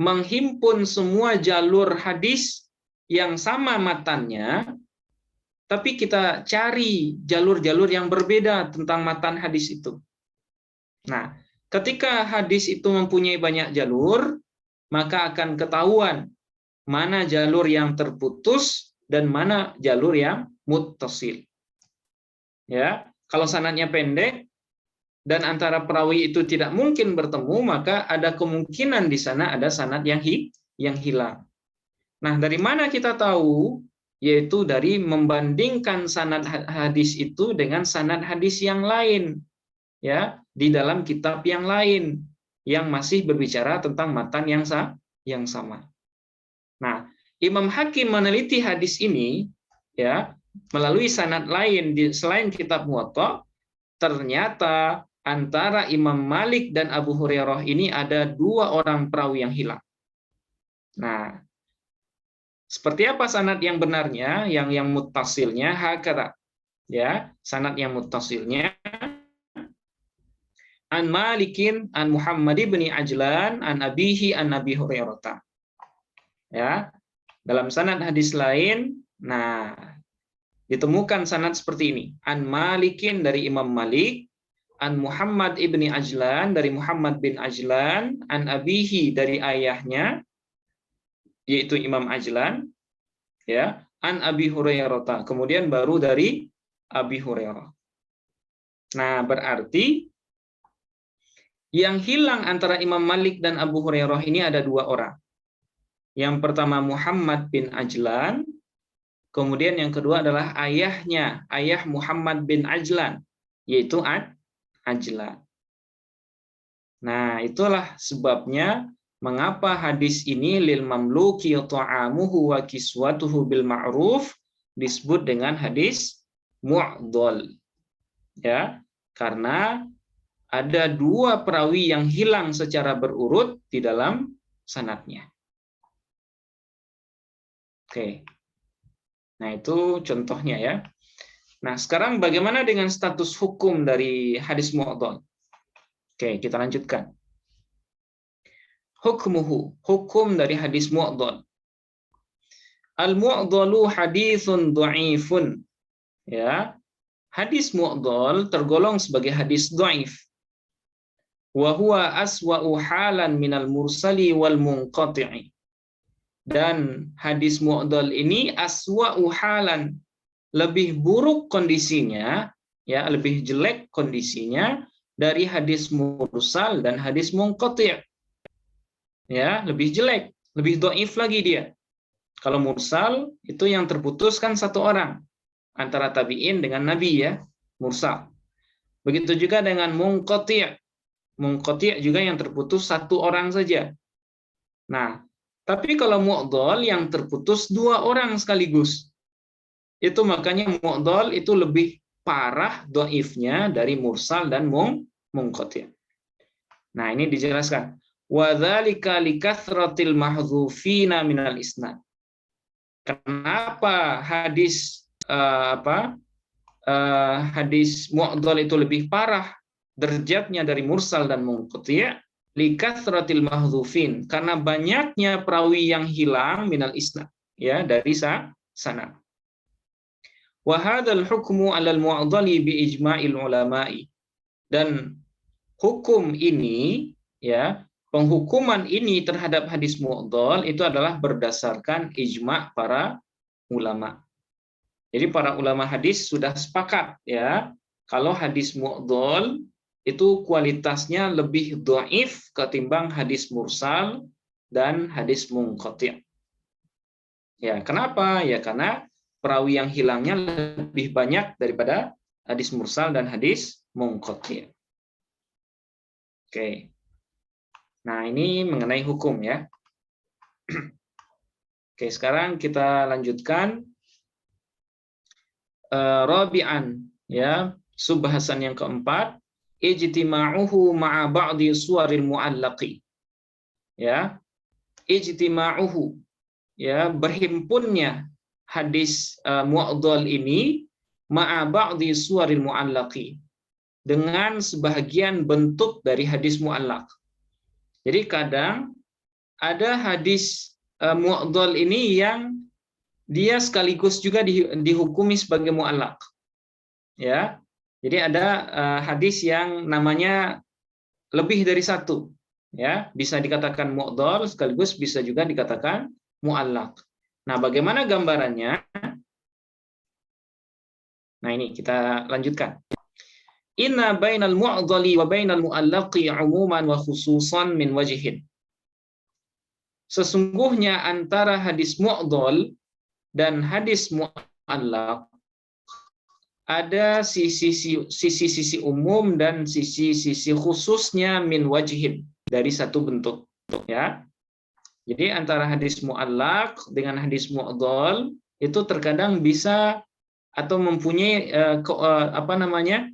menghimpun semua jalur hadis yang sama matannya, tapi kita cari jalur-jalur yang berbeda tentang matan hadis itu. Nah, ketika hadis itu mempunyai banyak jalur, maka akan ketahuan mana jalur yang terputus dan mana jalur yang muttasil. Ya, kalau sanadnya pendek dan antara perawi itu tidak mungkin bertemu, maka ada kemungkinan di sana ada sanad yang hilang. Nah, dari mana kita tahu? Yaitu dari membandingkan sanad hadis itu dengan sanad hadis yang lain, ya, di dalam kitab yang lain yang masih berbicara tentang matan yang sama. Nah, Imam Hakim meneliti hadis ini, ya, melalui sanad lain selain kitab Muwatta. Ternyata antara Imam Malik dan Abu Hurairah ini ada 2 orang perawi yang hilang. Nah, seperti apa sanad yang benarnya, yang muttasilnya? Hakata, ya, sanad yang muttasilnya an Malikin an Muhammad bin Ajlan an abihi an Abi Hurairah. Ya, dalam sanad hadis lain, nah, ditemukan sanad seperti ini. An Malikin dari Imam Malik, an Muhammad ibni Ajlan dari Muhammad bin Ajlan, an abihi dari ayahnya yaitu Imam Ajlan, ya, an Abi Hurairah, kemudian baru dari Abi Hurairah. Nah, berarti yang hilang antara Imam Malik dan Abu Hurairah ini ada 2 orang. Yang pertama Muhammad bin Ajlan, kemudian yang kedua adalah ayahnya, ayah Muhammad bin Ajlan, yaitu Ajlan. Nah, itulah sebabnya mengapa hadis ini lil mamluki ta'amuhu wa kiswatuhu bil ma'ruf disebut dengan hadis mu'dhal. Ya, karena ada 2 perawi yang hilang secara berurut di dalam sanadnya. Oke. Nah, itu contohnya ya. Nah, sekarang bagaimana dengan status hukum dari hadis mu'dhal? Oke, kita lanjutkan. Hukmuhu, hukum dari hadis mu'dhal. Al-mu'dhalu haditsun dha'ifun. Ya. Hadis mu'dhal tergolong sebagai hadis dhaif. Wa huwa aswa'u halan minal mursali wal munqati'i. Dan hadis mu'dhal ini aswa'u halan, lebih buruk kondisinya, ya, lebih jelek kondisinya dari hadis mursal dan hadis munqati'. Ya, lebih jelek, lebih dhaif lagi dia. Kalau mursal itu yang terputus kan 1 orang antara tabi'in dengan nabi, ya, mursal. Begitu juga dengan munqati'. Munqati' juga yang terputus 1 orang saja. Nah, tapi kalau mu'dhal yang terputus 2 orang sekaligus. Itu makanya mu'dhal itu lebih parah dhaifnya dari mursal dan munqati'. Nah, ini dijelaskan. Wa dzalika likathratil mahdzufina minal isnad. Kenapa hadis hadis mu'dhal itu lebih parah derajatnya dari mursal dan munqati'? Likathratil mahdzufin, karena banyaknya perawi yang hilang minal isnad, ya, dari sanad. Wa hadzal hukmu 'alal mu'dhali bi ijma'il ulama'i. Dan hukum ini, ya, penghukuman ini terhadap hadis mu'dhal itu adalah berdasarkan ijma' para ulama. Jadi para ulama hadis sudah sepakat, ya, kalau hadis mu'dhal itu kualitasnya lebih dhaif ketimbang hadis mursal dan hadis munqati'. Ya, kenapa? Ya karena perawi yang hilangnya lebih banyak daripada hadis mursal dan hadis munqati'. Oke. Nah, ini mengenai hukum, ya. Oke, sekarang kita lanjutkan rabi'an, ya, subbahasan yang keempat, ijtima'uhu ma'a ba'di suwaril mu'allaqi. Ya, ijtima'uhu, ya, berhimpunnya hadis mu'dhal ini ma'a ba'di suwaril mu'allaqi, dengan sebahagian bentuk dari hadis mu'allaq. Jadi kadang ada hadis mu'dhal ini yang dia sekaligus juga dihukumi sebagai mu'allaq. Ya. Jadi ada hadis yang namanya lebih dari satu. Ya, bisa dikatakan mu'dhal sekaligus bisa juga dikatakan mu'allaq. Nah, bagaimana gambarannya? Nah, ini kita lanjutkan. Inna bainal mu'dhali wa bainal mu'allaqi 'umuman wa khususan min wajhin. Sesungguhnya antara hadis mu'dhal dan hadis mu'allaq ada sisi-sisi umum dan sisi-sisi khususnya min wajhin, dari satu bentuk, ya. Jadi antara hadis mu'allaq dengan hadis mu'dhal itu terkadang bisa atau mempunyai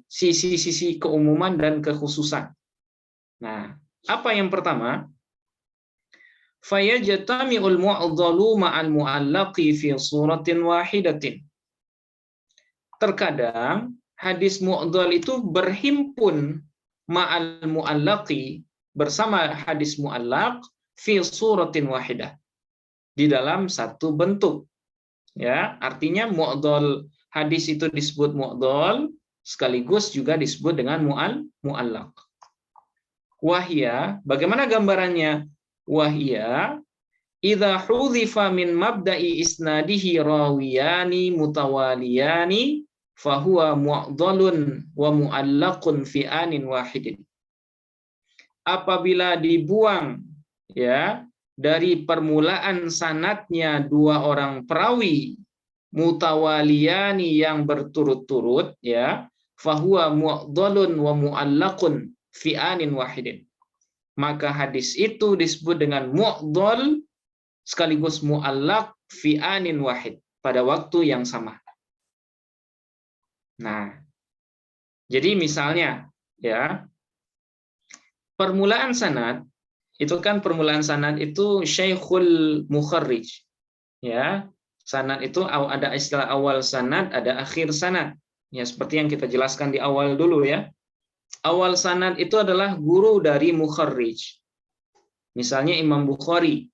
sisi-sisi keumuman dan kekhususan. Nah, apa yang pertama? Fayajtami'ul mu'dhalu ma'al mu'allaqi fi suratin wahidatin. Terkadang hadis mu'dhal itu berhimpun ma'al mu'allaqi, bersama hadis mu'allaq fi suratin wahidah, di dalam satu bentuk. Ya, artinya mu'dhal, hadis itu disebut mu'dhal sekaligus juga disebut dengan mu'allaq. Wahya, bagaimana gambarannya? Wahya idza hudhifa min mabda'i isnadihi rawiyani mutawaliyani fahuwa mu'dhalun wa mu'allaqun fi anin wahidin. Apabila dibuang, ya, dari permulaan sanadnya dua orang perawi mutawaliyani yang berturut-turut, ya, fahuwa mu'dhalun wa mu'allaqun fi anin wahidin. Maka hadis itu disebut dengan mu'dhal sekaligus mu'allaq fi anin wahid, pada waktu yang sama. Nah, jadi misalnya, ya, permulaan sanad itu kan, permulaan sanad itu syaikhul mukharrij, ya. Sanad itu ada istilah awal sanad, ada akhir sanad, ya, seperti yang kita jelaskan di awal dulu, ya. Awal sanad itu adalah guru dari mukharrij. Misalnya Imam Bukhari,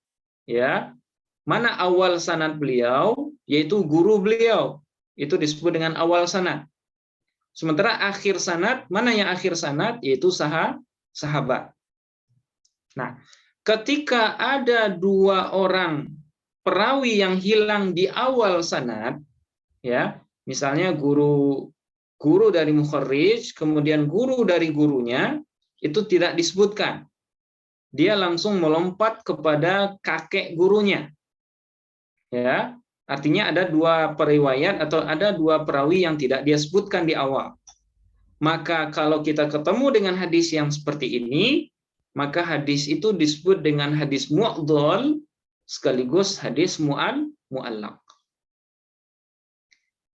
ya. Mana awal sanad beliau? Yaitu guru beliau. Itu disebut dengan awal sanad. Sementara akhir sanad, mana yang akhir sanad? Yaitu sahabat. Nah, ketika ada dua orang perawi yang hilang di awal sanad, ya, misalnya guru dari mukharrij, kemudian guru dari gurunya, itu tidak disebutkan. Dia langsung melompat kepada kakek gurunya. Ya, artinya ada dua periwayat atau ada dua perawi yang tidak dia sebutkan di awal. Maka kalau kita ketemu dengan hadis yang seperti ini, maka hadis itu disebut dengan hadis mu'dhal sekaligus hadis mu'allaq.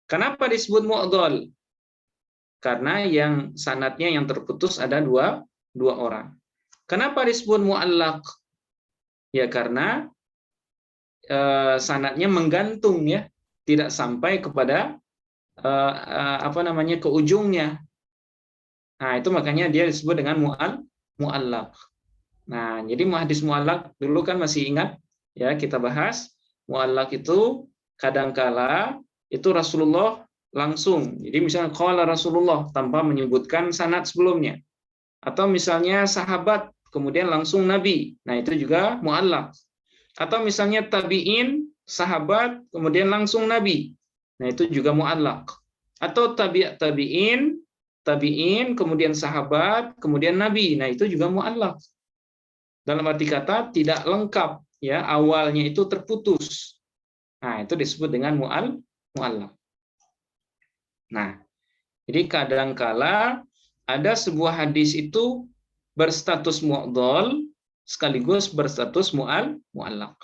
Kenapa disebut mu'dhal? Karena yang sanadnya yang terputus ada dua orang. Kenapa disebut mu'allaq? Ya karena sanadnya menggantung, ya, tidak sampai kepada ke ujungnya. Nah, itu makanya dia disebut dengan mu'allaq. Nah, jadi hadis mu'allaq dulu kan masih ingat, ya, kita bahas mu'allaq itu kadangkala itu Rasulullah langsung. Jadi misalnya qala Rasulullah tanpa menyebutkan sanad sebelumnya. Atau misalnya sahabat kemudian langsung Nabi. Nah, itu juga mu'allaq. Atau misalnya tabi'in, sahabat kemudian langsung Nabi. Nah, itu juga mu'allaq. Atau tabi'in kemudian sahabat kemudian Nabi. Nah, itu juga mu'allaq. Dalam arti kata tidak lengkap, ya, awalnya itu terputus. Nah, itu disebut dengan mu'allaq. Nah, jadi kadangkala ada sebuah hadis itu berstatus mu'dhal sekaligus berstatus mu'allaq.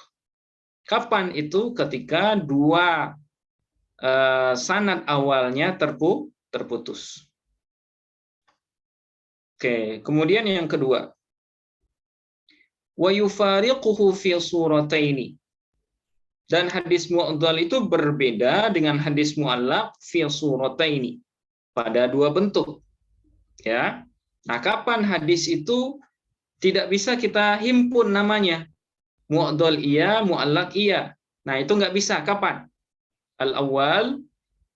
Kapan itu? Ketika dua sanad awalnya terputus. Oke, kemudian yang kedua, wa yufariquhu fi surataini. Dan hadis mu'dhal itu berbeda dengan hadis mu'allaq fi surataini, pada dua bentuk. Ya. Nah, kapan hadis itu tidak bisa kita himpun namanya? Mu'dhal iya, mu'allaq iya. Nah, itu nggak bisa. Kapan? Al-awwal,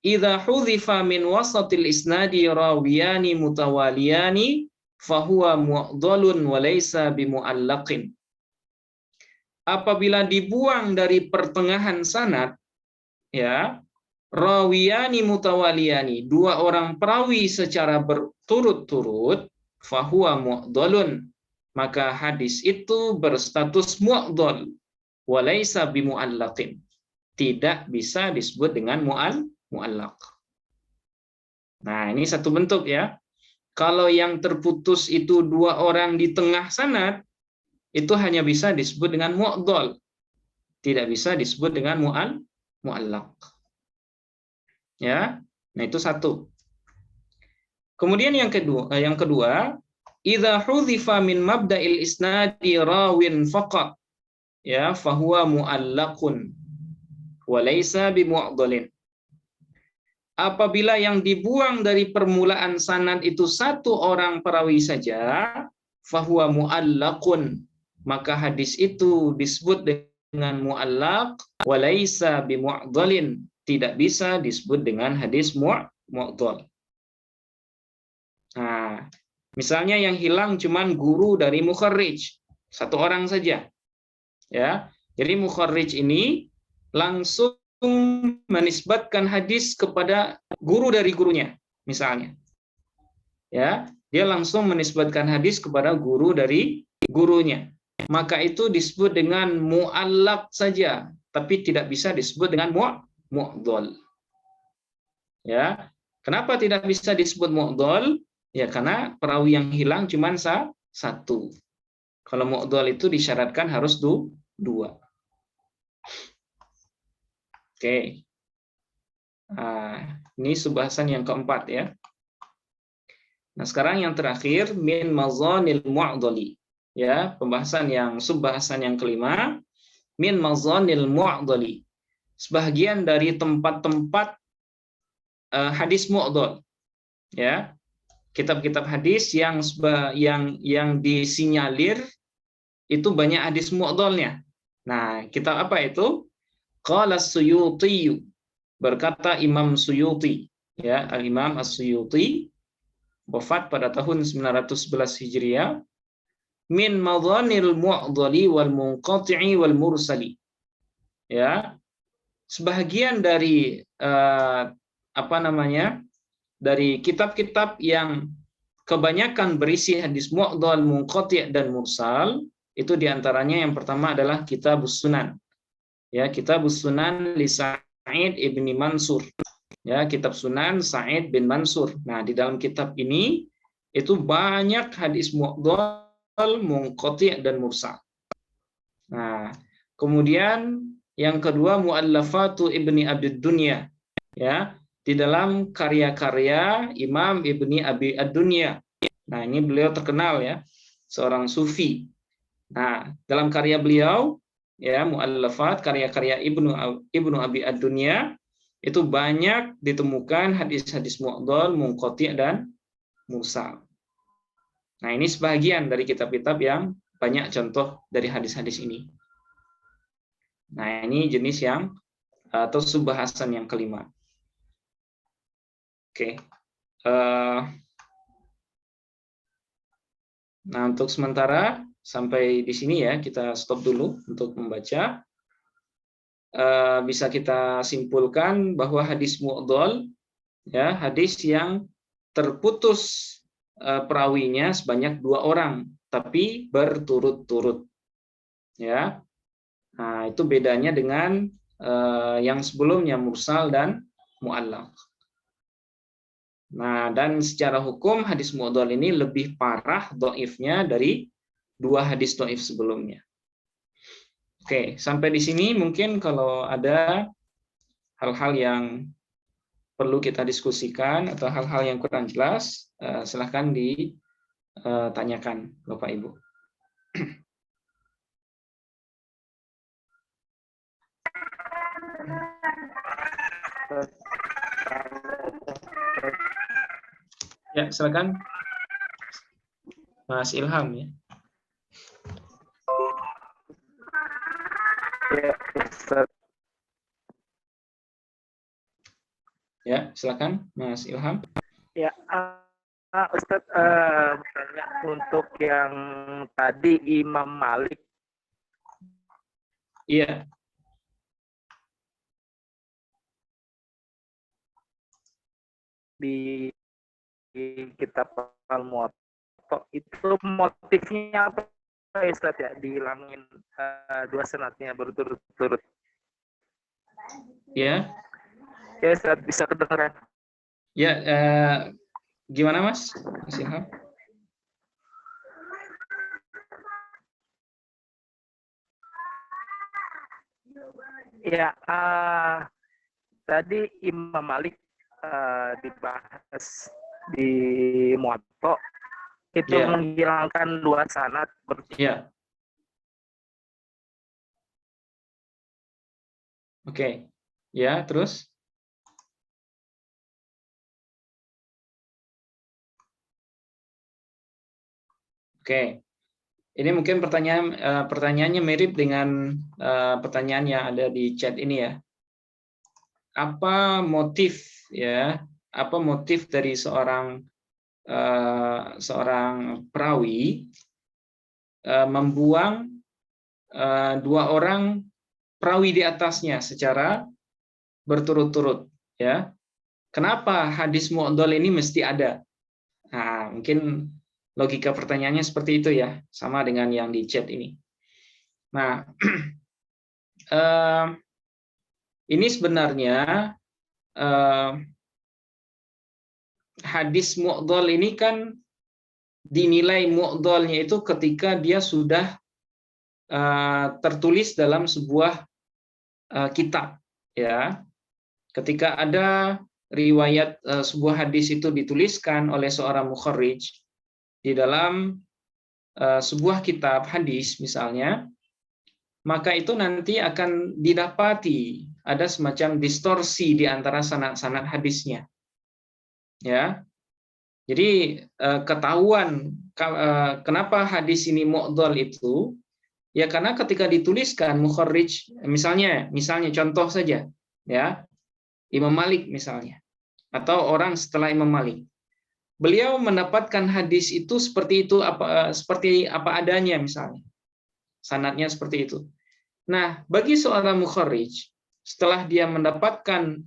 idza hudhifa min wasatil isnadi rawiyani mutawaliyani fahuwa mu'dhalun wa laysa bimu'allaqin. Apabila dibuang dari pertengahan sanad, ya, rawiyani mutawaliyani, dua orang perawi secara berturut-turut, fahuwa mu'dhalun, maka hadis itu berstatus mu'dhal, wa laysa bimu'allaqin, tidak bisa disebut dengan mu'allaq. Nah, ini satu bentuk ya. Kalau yang terputus itu dua orang di tengah sanad, itu hanya bisa disebut dengan mu'dhal, tidak bisa disebut dengan mu'allaq. Ya, nah itu satu. Kemudian yang kedua, idza hudhifa min mabda'il isnadi rawin faqat, ya, fahuwa mu'allaqun wa laysa bimu'dhalin. Apabila yang dibuang dari permulaan sanad itu satu orang perawi saja, fahuwa mu'allaqun, maka hadis itu disebut dengan mu'allaq, wa laysa bimu'dhalin, tidak bisa disebut dengan hadis mu'dhal. Nah, misalnya yang hilang cuman guru dari mukharrij, satu orang saja. Ya. Jadi mukharrij ini langsung menisbatkan hadis kepada guru dari gurunya, misalnya. Ya, dia langsung menisbatkan hadis kepada guru dari gurunya. Maka itu disebut dengan mu'allaq saja, tapi tidak bisa disebut dengan mu'dhal. Ya. Kenapa tidak bisa disebut mu'dhal? Ya, karena perawi yang hilang cuma satu. Kalau mu'dhal itu disyaratkan harus dua. Oke. Nah, ini subbahasan yang keempat ya. Nah, sekarang yang terakhir, min mazanil mu'dhali. Ya, subbahasan yang kelima, min mazanil mu'dhali. Sebagian dari tempat-tempat hadis mu'dhal. Ya. Kitab-kitab hadis yang disinyalir itu banyak hadis mu'dhalnya. Nah, kitab apa itu? Qala Suyuti, berkata Imam Suyuti, ya, Al-Imam As-Suyuti wafat pada tahun 911 Hijriah, min madhanil mu'dhali wal munqati'i wal mursali. Ya, sebagian dari dari kitab-kitab yang kebanyakan berisi hadis mu'dhal, munqati' dan mursal, itu diantaranya yang pertama adalah Kitabus Sunan. Ya, Kitabus Sunan li Sa'id ibni Mansur. Ya, Kitab Sunan Sa'id bin Mansur. Nah, di dalam kitab ini itu banyak hadis mu'dhal, munqati' dan mursal. Nah, kemudian yang kedua Mu'allafatu Ibni Abid Dunya. Ya, di dalam karya-karya Imam Ibni Abi Ad-Dunya. Nah, ini beliau terkenal ya, seorang sufi. Nah, dalam karya beliau ya, mu'allafat, karya-karya Ibnu Abi Ad-Dunya, itu banyak ditemukan hadis-hadis mu'dhal, munqati' dan mursal. Nah, ini sebagian dari kitab-kitab yang banyak contoh dari hadis-hadis ini. Nah, ini jenis yang atau subbahasan yang kelima. Oke. Nah, untuk sementara sampai di sini ya, kita stop dulu untuk membaca. Bisa kita simpulkan bahwa hadis mu'dhal, ya, hadis yang terputus perawinya sebanyak dua orang, tapi berturut-turut. Ya, nah itu bedanya dengan yang sebelumnya mursal dan mu'allaq. Nah, dan secara hukum hadis mu'dhal ini lebih parah dhaifnya dari dua hadis dhaif sebelumnya. Oke, sampai di sini mungkin kalau ada hal-hal yang perlu kita diskusikan atau hal-hal yang kurang jelas, silahkan ditanyakan Bapak Ibu. Ya, silakan Mas Ilham ya. Ya, Ustaz. Ya, silakan Mas Ilham. Ya, Ustaz, misalnya untuk yang tadi Imam Malik. Iya. Di kitab Al-Muwatta itu motifnya apa ya Ustaz ya, dihilangin dua sanadnya berturut-turut. Ya. Ya Ustaz, bisa kedengaran. Ya, gimana Mas Ilham? Ya, tadi Imam Malik dibahas di Muwatta itu Ya. menghilangkan dua sanad. Ya. Oke. Ya, terus? Oke. Ini mungkin pertanyaannya mirip dengan pertanyaan yang ada di chat ini ya. Apa motif ya? Apa motif dari seorang perawi membuang dua orang perawi di atasnya secara berturut-turut ya? Kenapa hadis mu'dhal ini mesti ada? Nah, mungkin logika pertanyaannya seperti itu ya, sama dengan yang di chat ini. Nah, ini sebenarnya hadis mu'dhal ini kan dinilai mu'dhalnya itu ketika dia sudah tertulis dalam sebuah kitab, ya. Ketika ada riwayat sebuah hadis itu dituliskan oleh seorang mukharrij di dalam sebuah kitab hadis misalnya, maka itu nanti akan didapati ada semacam distorsi di antara sanad-sanad hadisnya. Ya. Jadi ketahuan kenapa hadis ini mu'dhal itu, ya karena ketika dituliskan mukharrij, misalnya contoh saja, ya, Imam Malik misalnya, atau orang setelah Imam Malik, beliau mendapatkan hadis itu seperti apa adanya misalnya, sanadnya seperti itu. Nah, bagi seorang mukharrij, setelah dia mendapatkan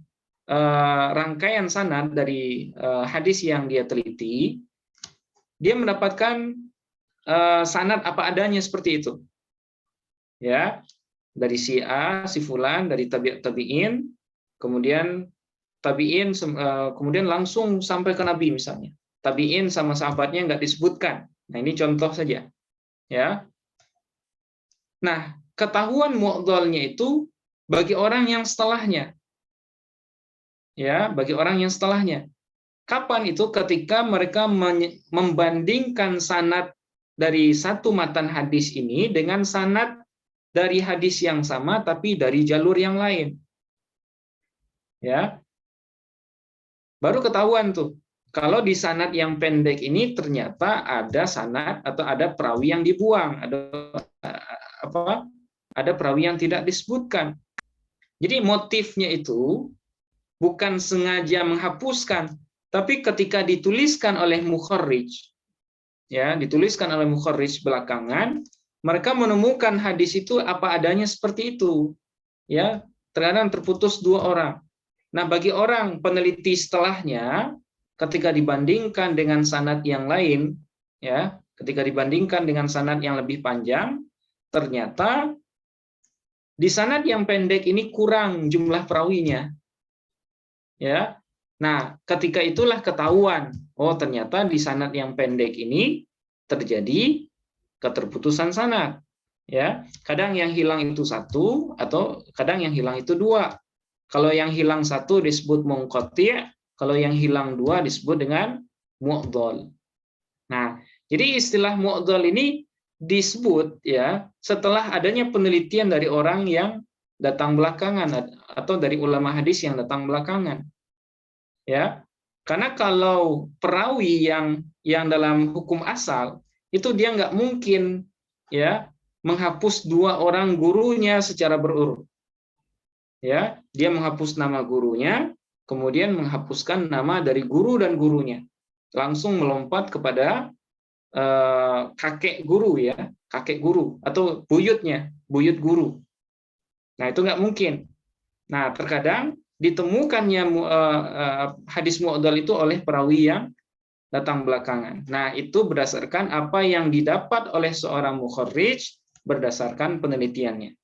rangkaian sanad dari hadis yang dia teliti, dia mendapatkan sanad apa adanya seperti itu, ya, dari si A, si fulan, dari tabi'in, kemudian tabi'in, kemudian langsung sampai ke Nabi misalnya. Tabi'in sama sahabatnya nggak disebutkan. Nah, ini contoh saja, ya. Nah, ketahuan mu'dhalnya itu bagi orang yang setelahnya. Ya, bagi orang yang setelahnya. Kapan itu? Ketika mereka membandingkan sanad dari satu matan hadis ini dengan sanad dari hadis yang sama tapi dari jalur yang lain. Ya. Baru ketahuan tuh. Kalau di sanad yang pendek ini ternyata ada sanad atau ada perawi yang dibuang, ada perawi yang tidak disebutkan. Jadi motifnya itu bukan sengaja menghapuskan, tapi ketika dituliskan oleh mukharrij, ya, dituliskan oleh mukharrij belakangan, mereka menemukan hadis itu apa adanya seperti itu, ya, terkadang terputus dua orang. Nah, bagi orang peneliti setelahnya, ketika dibandingkan dengan sanad yang lain, ya, ketika dibandingkan dengan sanad yang lebih panjang, ternyata di sanad yang pendek ini kurang jumlah perawinya. Ya. Nah, ketika itulah ketahuan, oh ternyata di sanad yang pendek ini terjadi keterputusan sanad. Ya, kadang yang hilang itu satu atau kadang yang hilang itu dua. Kalau yang hilang satu disebut munqati', kalau yang hilang dua disebut dengan mu'dhal. Nah, jadi istilah mu'dhal ini disebut ya setelah adanya penelitian dari orang yang datang belakangan atau dari ulama hadis yang datang belakangan. Ya. Karena kalau perawi yang dalam hukum asal itu dia nggak mungkin ya menghapus dua orang gurunya secara berurut. Ya, dia menghapus nama gurunya, kemudian menghapuskan nama dari guru dan gurunya, langsung melompat kepada kakek guru ya, kakek guru atau buyutnya, buyut guru. Nah, itu nggak mungkin. Nah, terkadang ditemukannya hadis mu'dhal itu oleh perawi yang datang belakangan. Nah, itu berdasarkan apa yang didapat oleh seorang mukharrij berdasarkan penelitiannya.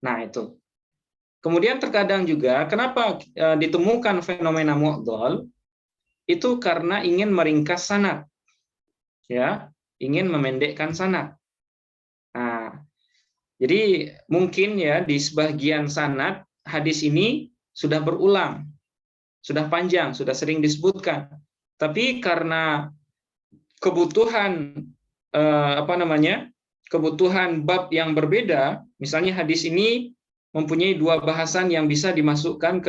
Nah, itu. Kemudian terkadang juga kenapa ditemukan fenomena mu'dhal itu karena ingin meringkas sanad. Ya, ingin memendekkan sanad. Nah, jadi mungkin ya di sebagian sanad hadis ini sudah berulang, sudah panjang, sudah sering disebutkan. Tapi karena kebutuhan kebutuhan bab yang berbeda, misalnya hadis ini mempunyai dua bahasan yang bisa dimasukkan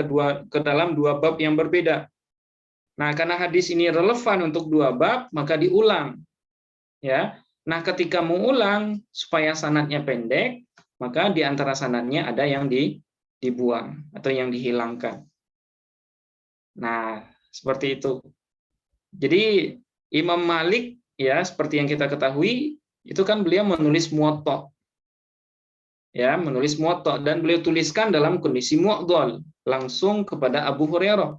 ke dalam dua bab yang berbeda. Nah, karena hadis ini relevan untuk dua bab, maka diulang. Ya. Nah, ketika mengulang supaya sanadnya pendek, maka di antara sanadnya ada yang dibuang atau yang dihilangkan. Nah, seperti itu. Jadi Imam Malik ya, seperti yang kita ketahui, itu kan beliau menulis muwatta. Ya, menulis muwatta dan beliau tuliskan dalam kondisi mu'dhal langsung kepada Abu Hurairah.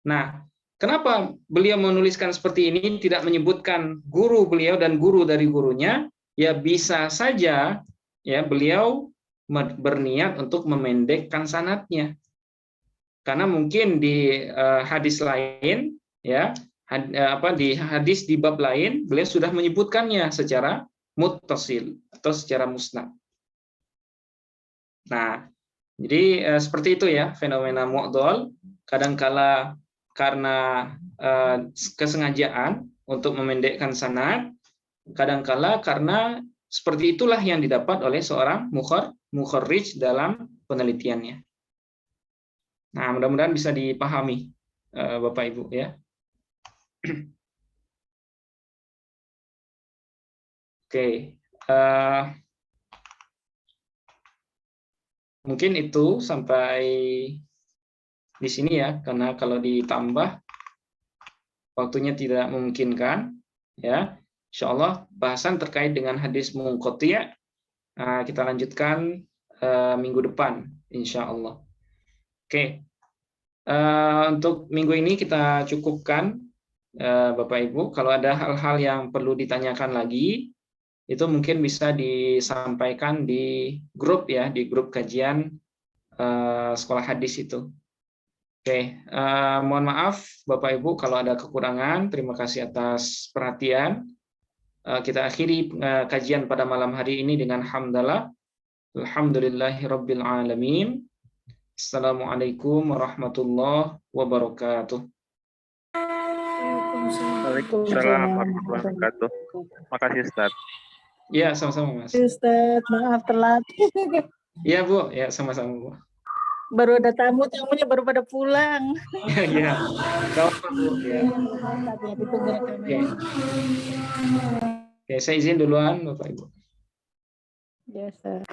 Nah, kenapa beliau menuliskan seperti ini, tidak menyebutkan guru beliau dan guru dari gurunya? Ya bisa saja ya beliau berniat untuk memendekkan sanadnya. Karena mungkin di hadis lain ya di hadis di bab lain beliau sudah menyebutkannya secara muttasil atau secara musnad. Nah, jadi seperti itu ya fenomena mu'dhal. Kadangkala karena kesengajaan untuk memendekkan sanad, kadangkala karena seperti itulah yang didapat oleh seorang mukharrij dalam penelitiannya. Nah, mudah-mudahan bisa dipahami Bapak Ibu ya. Oke, mungkin itu sampai di sini ya, karena kalau ditambah waktunya tidak memungkinkan ya. Insya Allah bahasan terkait dengan hadis munqati' kita lanjutkan minggu depan insya Allah. Oke, untuk minggu ini kita cukupkan Bapak Ibu. Kalau ada hal-hal yang perlu ditanyakan lagi, itu mungkin bisa disampaikan di grup ya, di grup kajian sekolah hadis itu. Oke, mohon maaf Bapak Ibu kalau ada kekurangan. Terima kasih atas perhatian. Kita akhiri kajian pada malam hari ini dengan hamdalah. Alhamdulillahirabbil alamin. Assalamualaikum warahmatullahi wabarakatuh. Waalaikumsalam warahmatullahi wabarakatuh. Makasih Ustaz. Ya, sama-sama Mas. Ustaz, maaf telat. Iya Bu, ya sama-sama Bu. Baru ada tamunya baru pada pulang. Iya, apa Bu ya. Oke. Oke, saya izin duluan Bapak Ibu. Ya, Ustaz.